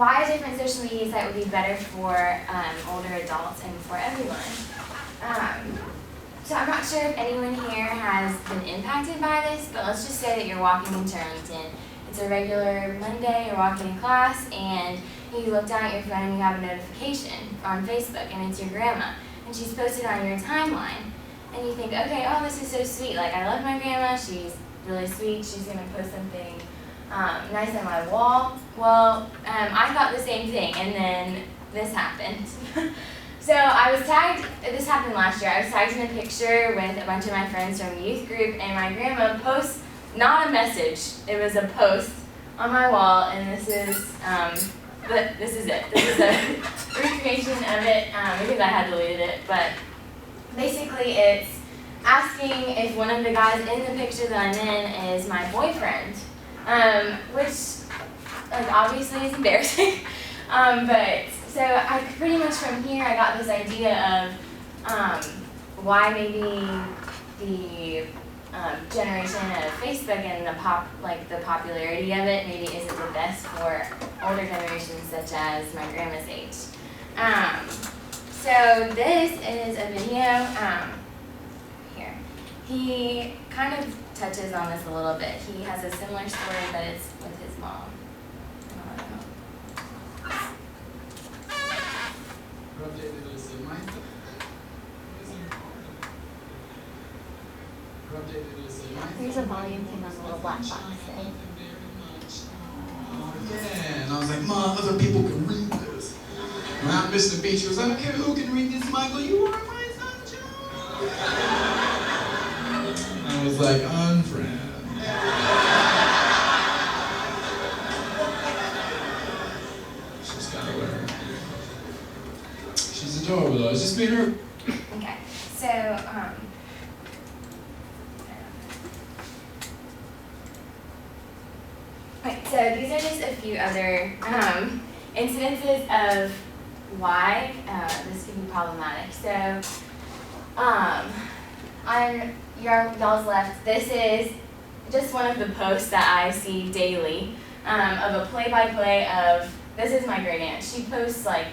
why a different social media site would be better for older adults and for everyone. So I'm not sure if anyone here has been impacted by this, but let's just say that you're walking into Arlington. It's a regular Monday, you're walking in class, and you look down at your phone and you have a notification on Facebook, and it's your grandma, and she's posted on your timeline. And you think, okay, oh, this is so sweet. Like, I love my grandma, she's really sweet, she's gonna post something nice on my wall. Well, I thought the same thing, and then this happened. So I was tagged, this happened last year, I was tagged in a picture with a bunch of my friends from youth group, and my grandma posts, not a message, it was a post on my wall, and this is it. This is a recreation of it, because I had deleted it, but basically it's asking if one of the guys in the picture that I'm in is my boyfriend, which, like, obviously is embarrassing, but so I pretty much from here I got this idea of why maybe the generation of Facebook and the popularity of it maybe isn't the best for older generations such as my grandma's age. So this is a video. Here, he kind of touches on this a little bit. He has a similar story, but it's with his mom. There's a volume thing on the little black box thing. Oh, yeah, and I was like, Mom, other people can read this. When I missed the beach, she was like, okay, who can read this, Michael? You are my sunshine. I was like, unfriend. She's gotta learn. She's adorable though, it's just being her. Okay, so, right, so these are just a few other incidences of why this could be problematic. So, on y'all's left, this is just one of the posts that I see daily of a play-by-play of, this is my great aunt. She posts like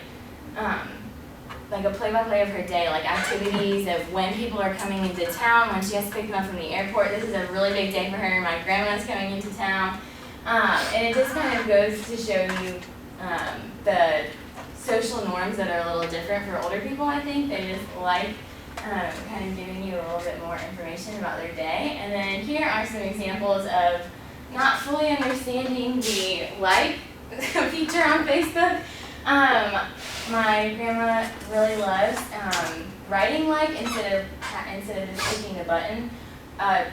a play-by-play of her day, like activities of when people are coming into town, when she has to pick them up from the airport. This is a really big day for her. My grandma's coming into town. And it just kind of goes to show you the social norms that are a little different for older people, I think. They just like kind of giving you a little bit more information about their day. And then here are some examples of not fully understanding the like feature on Facebook. My grandma really loves writing like instead of just clicking the button.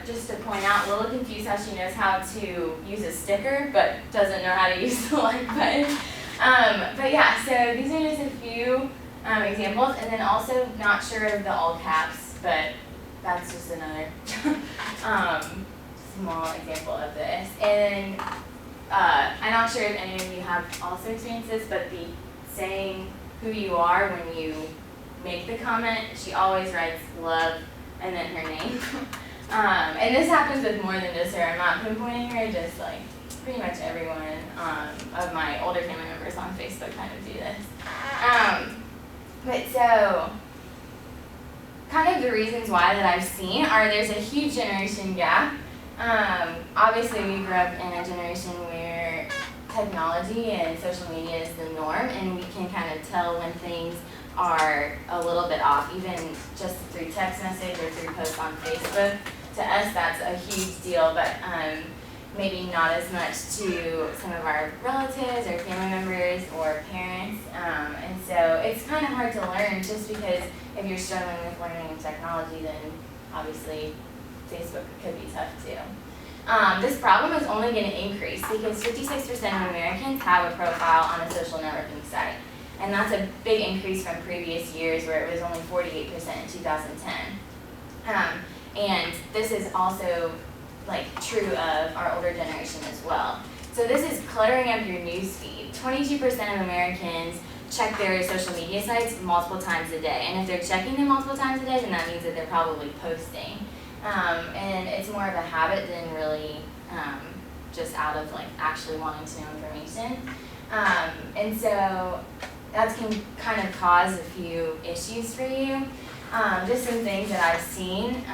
Just to point out, a little confused how she knows how to use a sticker, but doesn't know how to use the like button. But yeah, so these are just a few examples, and then also not sure of the all caps, but that's just another small example of this. And I'm not sure if any of you have also experienced this, but the saying who you are when you make the comment, she always writes love and then her name. And this happens with more than just her. I'm not pinpointing her, just like pretty much everyone of my older family members on Facebook kind of do this. But so, kind of the reasons why that I've seen are there's a huge generation gap. Obviously we grew up in a generation where technology and social media is the norm, and we can kind of tell when things are a little bit off, even just through text message or through posts on Facebook. To us, that's a huge deal, but maybe not as much to some of our relatives or family members or parents. And so it's kind of hard to learn just because if you're struggling with learning technology, then obviously Facebook could be tough too. This problem is only going to increase because 56% of Americans have a profile on a social networking site. And that's a big increase from previous years where it was only 48% in 2010. And this is also like true of our older generation as well. So this is cluttering up your news feed. 22% of Americans check their social media sites multiple times a day. And if they're checking them multiple times a day, then that means that they're probably posting. And it's more of a habit than really just out of like actually wanting to know information. And so that can kind of cause a few issues for you. Just some things that I've seen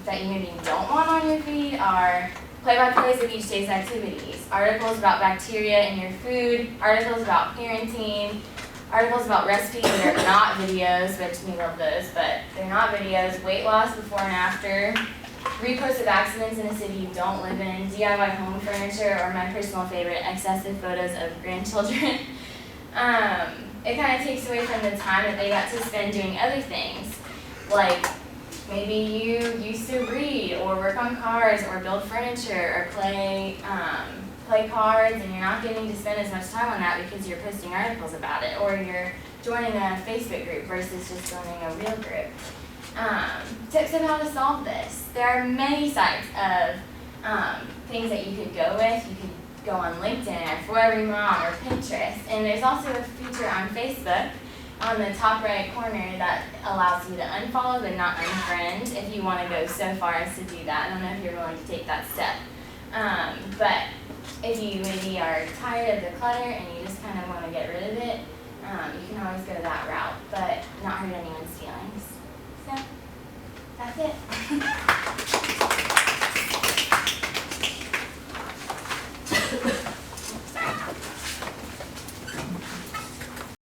that you maybe don't want on your feed are play-by-plays of each day's activities, articles about bacteria in your food, articles about parenting, articles about recipes that are not videos, which we love those, but they're not videos, weight loss before and after, reposts of accidents in a city you don't live in, DIY home furniture, or my personal favorite, excessive photos of grandchildren. It kind of takes away from the time that they got to spend doing other things, like maybe you used to read or work on cars or build furniture or play cards, and you're not getting to spend as much time on that because you're posting articles about it, or you're joining a Facebook group versus just joining a real group. Tips of how to solve this. There are many sites of things that you could go with. You could go on LinkedIn or For Every Mom or Pinterest, and there's also a feature on Facebook on the top right corner that allows you to unfollow but not unfriend if you want to go so far as to do that. I don't know if you're willing to take that step. But if you maybe are tired of the clutter and you just kind of want to get rid of it, you can always go that route, but not hurt anyone's feelings. So, that's it.